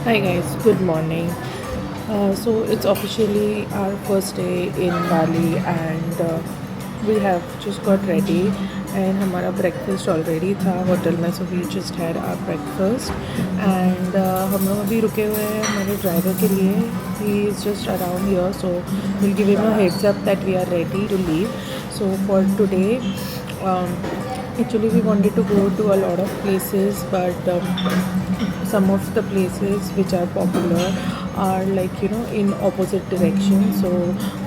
Hi guys, good morning. So it's officially our first day in Bali and we have just got ready and हमारा breakfast already था hotel में, so we just had our breakfast and हम लोग अभी रुके हुए हैं हमारे ड्राइवर के लिए. He is just around here, so we'll give him a heads up that we are ready to leave. So for today, um, actually we wanted to go to a lot of places, but some of the places which are popular are like in opposite directions, so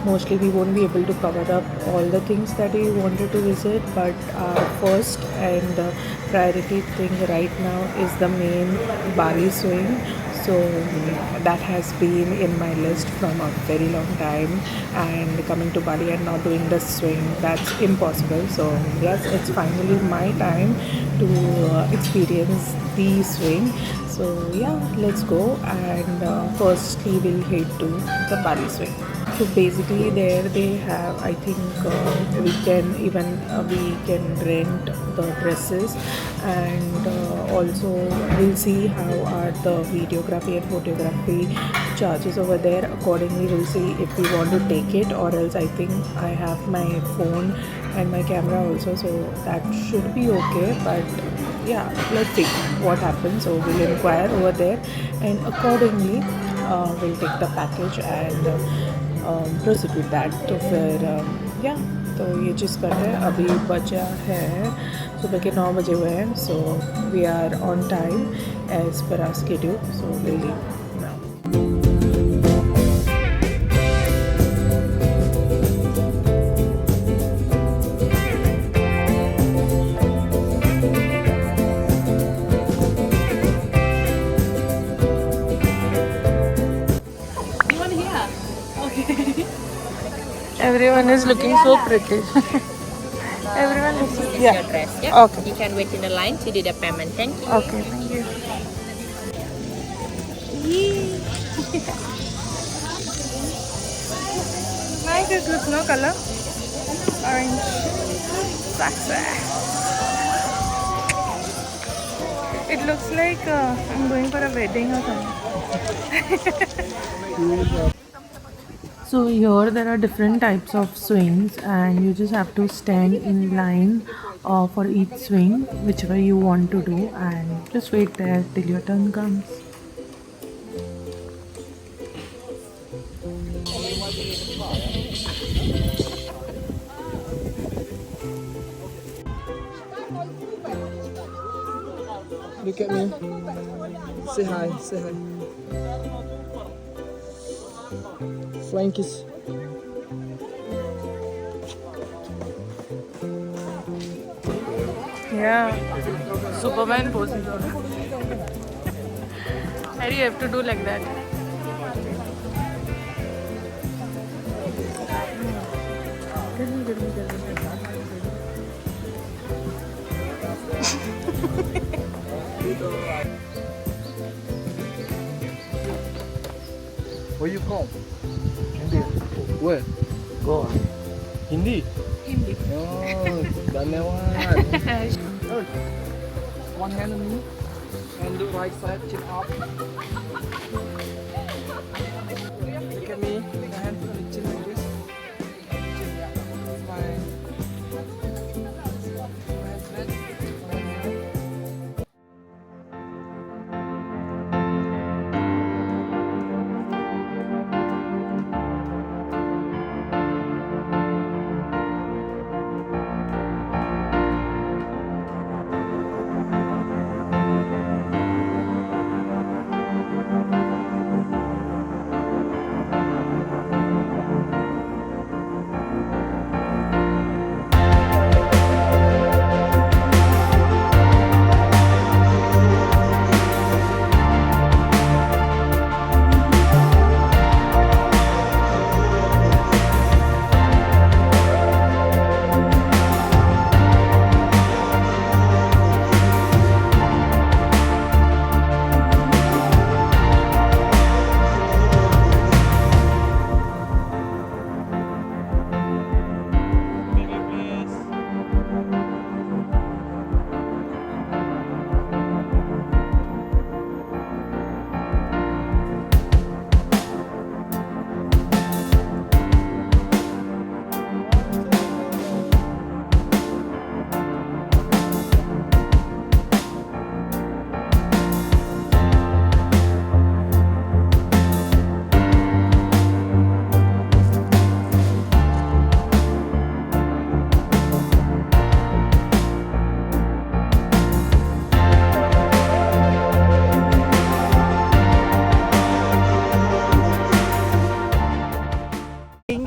mostly we won't be able to cover up all the things that we wanted to visit, but our first and priority thing right now is the main Bali swing. So that has been in my list from a very long time, and coming to Bali and not doing the swing, that's impossible. So yes, it's finally my time to experience the swing. So yeah, let's go, and firstly we'll head to the Bali swing. So basically there they have, I think we can rent the dresses, and also we'll see how are the videography and photography charges over there. Accordingly we'll see if we want to take it, or else I think I have my phone and my camera also, so that should be okay. But yeah, let's see what happens. So we'll inquire over there, and accordingly we'll take the package and proceed with that. तो फिर या तो ये चीज़ करते हैं. अभी बचा है सुबह के 9 बजे हुए हैं, so we are on time as per our schedule, so will leave now. Everyone is looking so pretty. Everyone looks This is yeah. your dress, yeah? Okay. You can wait in the line to do the payment. Thank you. Okay, thank you. Nice, it looks no color. Orange. Sexy. It looks like I'm going for a wedding or something. So here there are different types of swings, and you just have to stand in line for each swing, whichever you want to do, and just wait there till your turn comes. Look at me. Say hi. Say hi. Flying kiss. Yeah, Superman poses. Why do you have to do like that? Where you from? India. Where? Go. Hindi. Hindi. Oh, धन्यवाद. One hand on me, and do right side, chin up. Look at me. The hand on the chin like this. Chin, yeah. Smile. My hand flat. My hand down.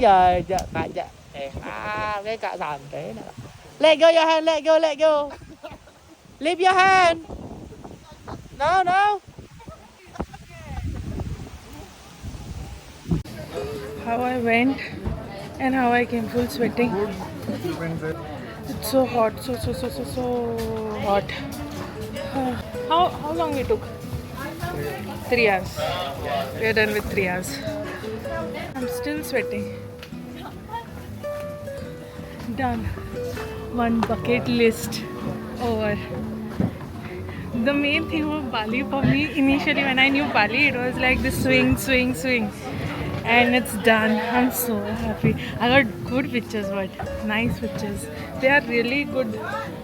giờ cả dạ cái cả làm thế nào. Let go your hand, let go, let go. Leave your hand. No, no. How I went and how I came full sweating. It's so hot, so hot. How long it took? 3 hours. We are done with 3 hours. I'm still sweating. Done. One bucket list over. The main thing of Bali for me initially when I knew Bali, it was like the swing. And it's done. I'm so happy. I got good pictures, but nice pictures. They are really good,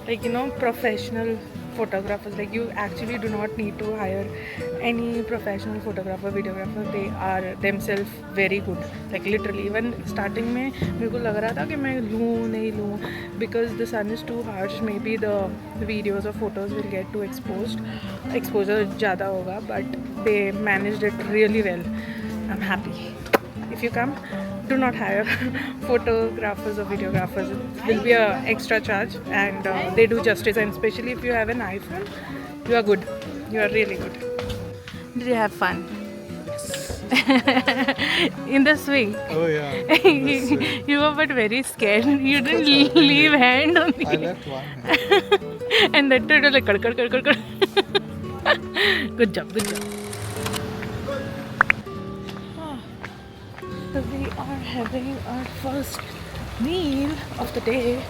like, professional photographers. Like, you actually do not need to hire any professional photographer, videographer. They are themselves very good. Like, literally, even starting में मेरे को लग रहा था कि मैं लूँ नहीं लूँ, because the sun is too harsh. Maybe the videos or photos will get too exposed. Exposure ज़्यादा होगा, but they managed it really well. I'm happy. If you come, do not hire photographers or videographers. It will be an extra charge, and they do justice. And especially if you have an iPhone, you are good. You are really good. Did you have fun? In the swing? Oh yeah. You were but very scared. You didn't leave hand on I the left one hand. and that turned like kad. Good job. So we are having our first meal of the day.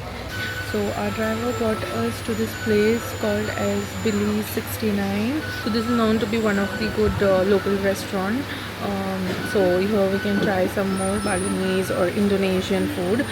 So our driver got us to this place called as Billy 69. So this is known to be one of the good local restaurant. So here we can try some more Balinese or Indonesian food.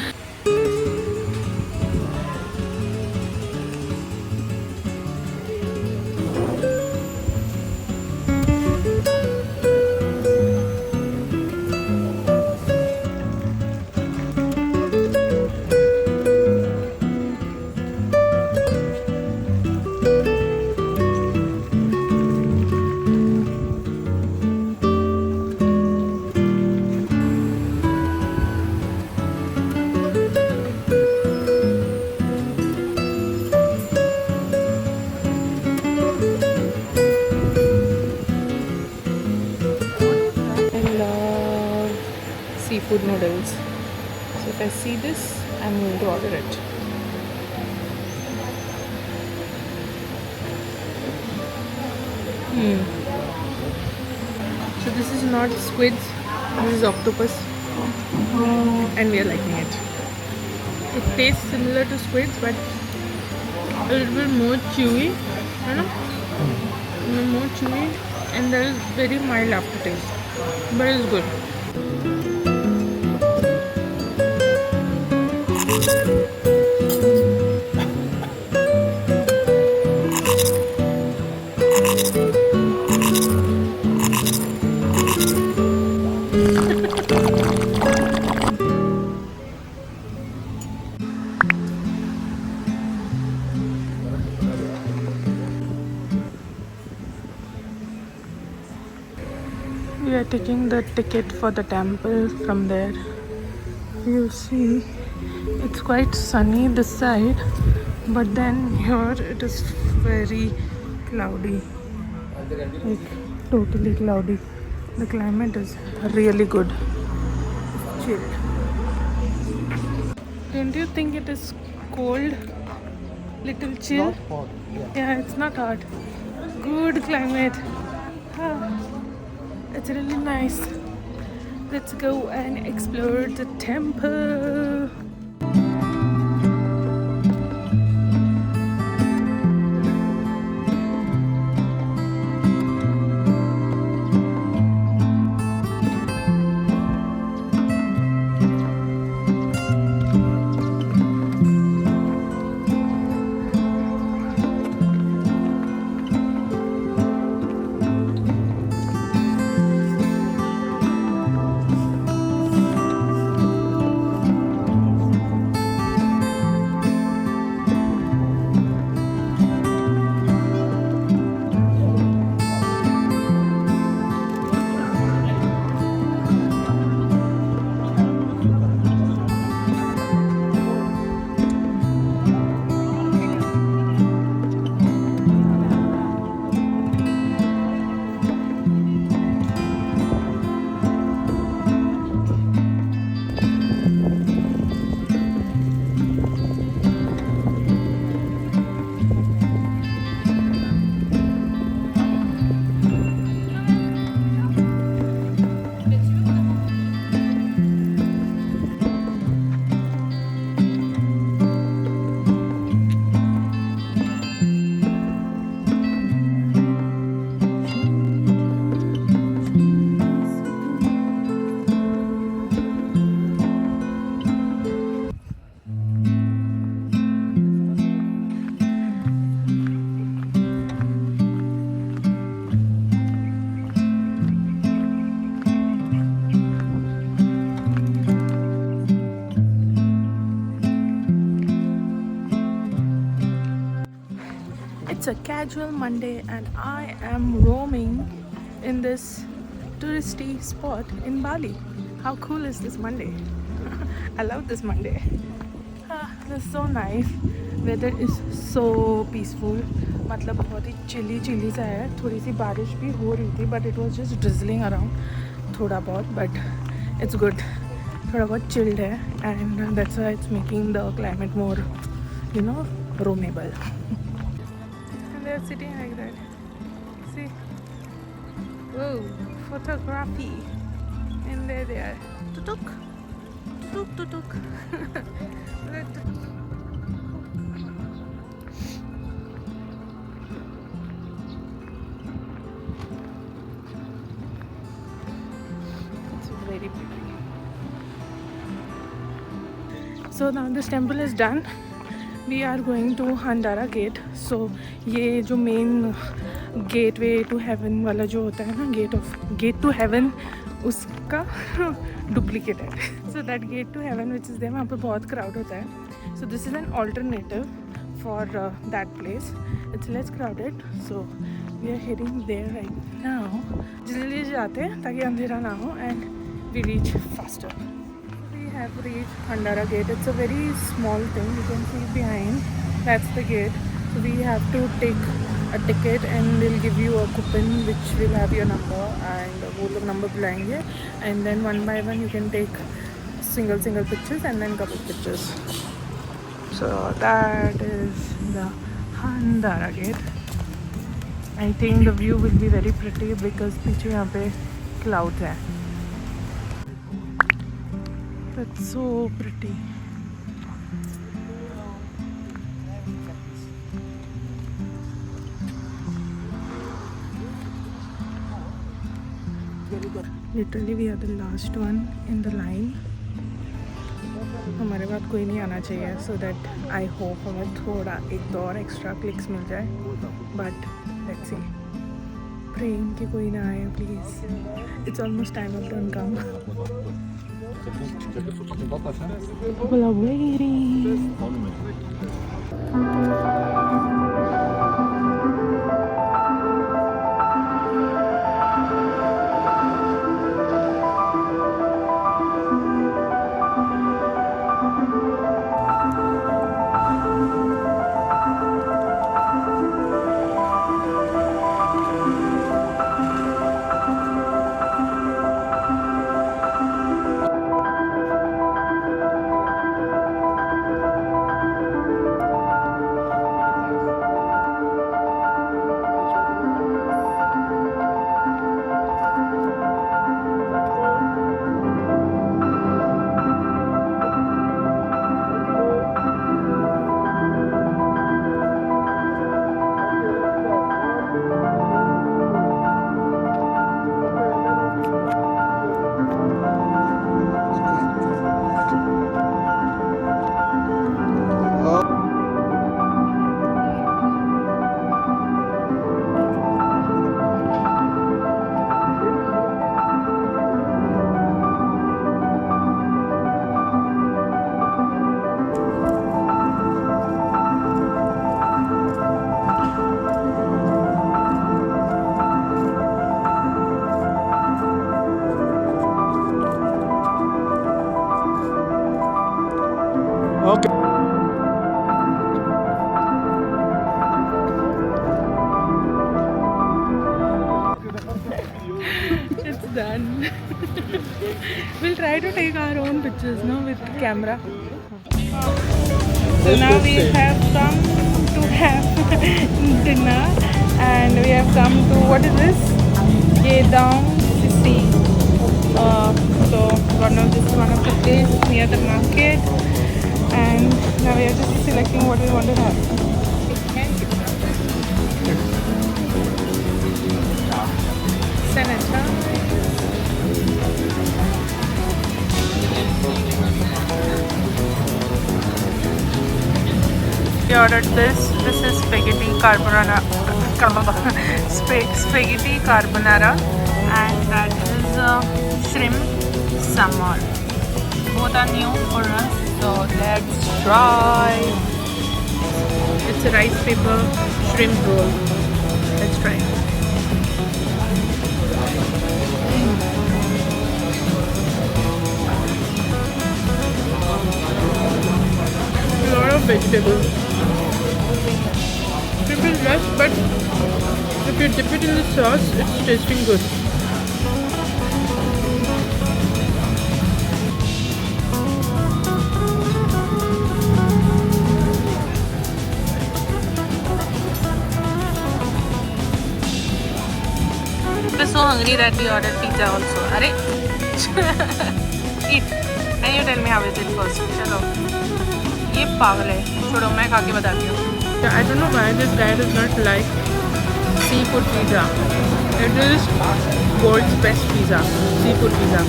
Seafood noodles. So if I see this, I'm going to order it. So this is not squids, this is octopus, and we are liking it. It tastes similar to squids, but a little bit more chewy, more chewy, and there is very mild aftertaste, but it's good. We are taking the ticket for the temple from there. You see, it's quite sunny this side, but then here it is very cloudy, like totally cloudy. The climate is really good. Chill. Don't you think it is cold? Little chill? Not hot. Yeah, it's not hot. Good climate. It's really nice. Let's go and explore the temple. casual Monday and I am roaming in this touristy spot in Bali. How cool is this Monday? I love this Monday. This is so nice. Weather is so peaceful. मतलब बहुत ही chilli सा है. थोड़ी सी बारिश भी हो रही थी but it was just drizzling around थोड़ा बहुत, but it's good. थोड़ा बहुत chilled है and that's why it's making the climate more, you know, roamable. And they're sitting like that. See? Whoa, photography. And there they are. Tutuk. Tutuk, tutuk. It's very pretty. So now this temple is done. We are going to Handara Gate. So ये जो main gateway to heaven वाला जो होता है ना, gate to heaven, उसका duplicate है. So that gate to heaven which is there, वहाँ पे बहुत crowd होता है. So this is an alternative for that place. It's less crowded. So we are heading there right now. जल्दी जाते हैं ताकि अंधेरा ना हो and we reach faster. We have reached Handara Gate. It's a very small thing. You can see behind. That's the gate. So we have to take a ticket and they'll give you a coupon which will have your number and वो लोग number बुलाएंगे and then one by one you can take single pictures and then couple pictures. So that is the Handara Gate. I think the view will be very pretty because पीछे यहाँ पे clouds है. That's so pretty. Literally we are the last one in the line. हमारे बाद कोई नहीं आना चाहिए so that I hope हमें थोड़ा एक दो और extra clicks मिल जाए. But let's see. Praying कि कोई ना आए please. It's almost time of turn come. People are waiting. It's done. We'll try to take our own pictures, no, with the camera. So now we have come to have dinner, and we have come to, what is this? Gedong City. So one of this is one of the places near the market, and now we are just selecting what we want to have. We ordered this. This is spaghetti carbonara, spaghetti carbonara, and that is shrimp sambar. Both are new for us, so let's try. It's a rice paper shrimp roll. Let's try. A lot of vegetables. Shrimp is less, but if you dip it in the sauce, it's tasting good. We're so hungry that we ordered pizza also. Are eat. And you tell me how is it first. चलो. ये पागल है. छोड़ो मैं खा के बताती हूँ. Yeah, I don't know why this guy does not like seafood pizza. It is world's best pizza, seafood pizza,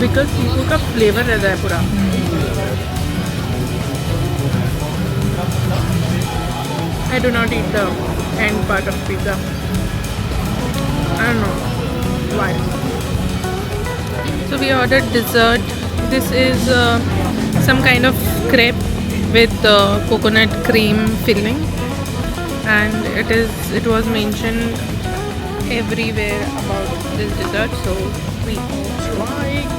because seafood का flavor रहता है पूरा. I do not eat the end part of pizza. I don't know why. So we ordered dessert. This is some kind of crepe with coconut cream filling, and it was mentioned everywhere about this dessert. So we tried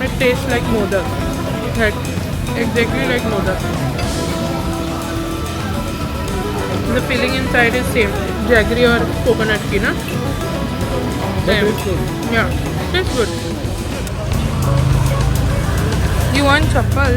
It tastes like modak. Like exactly like modak. The filling inside is same. Jaggery or coconut ki na? Same. Yeah, tastes good. You want chappal?